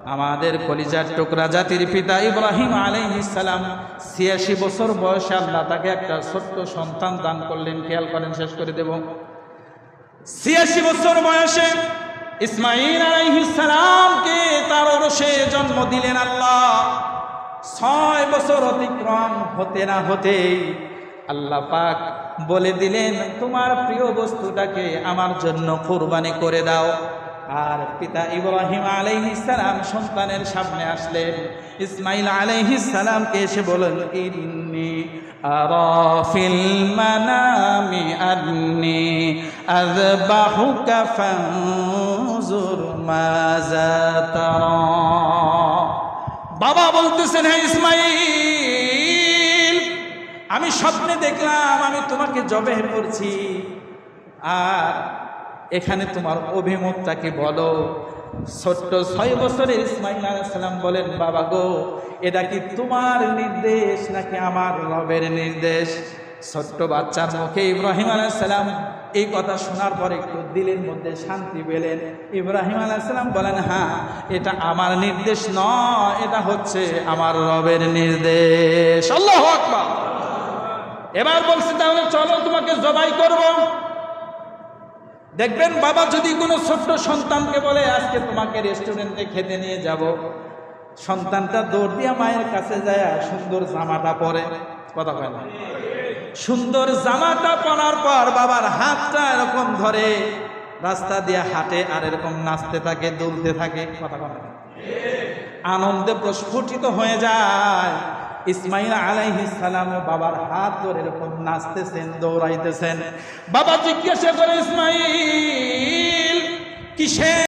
আমাদের কলিজার টুকরা জাতির পিতা ইব্রাহিম আলাইহিস সালাম ৮৬ বছর বয়সে আল্লাহ তাকে একটা ছোট্ট সন্তান দান করলেন। খেয়াল করেন, শেষ করে দেব। ৮৬ বছর বয়সে ইসমাঈল আলাইহিস সালামকে তার ওরসে জন্ম দিলেন আল্লাহ। ৬ বছর অতিক্রম হতে না হতেই আল্লাহ পাক বলে দিলেন, তোমার প্রিয় বস্তুটাকে আমার জন্য কুরবানি করে দাও। আর পিতা ইব্রাহিম আলাইহিস সালাম সন্তানের সামনে আসলেন। ইসমাঈল আলাইহিস সালামকে এসে বললেন, ইন্নী আরা ফিল মানামি আন্নী আযবাহুকা ফানজুর মাযা তারা। বাবা বলতেছেন, হে ইসমাঈল, আমি স্বপ্নে দেখলাম আমি তোমাকে জবেহ করছি, আর এখানে তোমার অভিমতটাকে বলো। ছোট্ট ৬ বছরের ইসমাঈল আলাইহিস সালাম বলেন, বাবা গো, এটা কি তোমার নির্দেশ নাকি আমার রবের নির্দেশ? ছোট্ট বাচ্চার মুখে ইব্রাহিম আলাইহিস সালাম এই কথা শোনার পর একটু দিলের মধ্যে শান্তি পেলেন। ইব্রাহিম আলাইহিস সালাম বলেন, হ্যাঁ, এটা আমার নির্দেশ নয়, এটা হচ্ছে আমার রবের নির্দেশ। আল্লাহু আকবার। এবার বলছে, তাহলে চলো তোমাকে জবাই করব। দেখবেন বাবা যদি কোনো ছোট্ট সন্তানকে বলে, আজকে তোমাকে রেস্টুরেন্টে খেতে নিয়ে যাব, সন্তানটা দৌড় দিয়া মায়ের কাছে যায় সুন্দর জামাটা পরে, কথা বলে না, সুন্দর জামাটা পরার পর বাবার হাতটা এরকম ধরে রাস্তা দিয়ে হাঁটে আর এরকম নাচতে থাকে, দুলতে থাকে, কথা বলে না, আনন্দে প্রস্ফুটিত হয়ে যায়। ইসমাঈল আলাইহিস সালাম বাবার হাত ধরে এরকম নাচতেছেন, দৌড়াইতেছেন। বাবা জিজ্ঞাসা করে, ইসমাঈল কিসে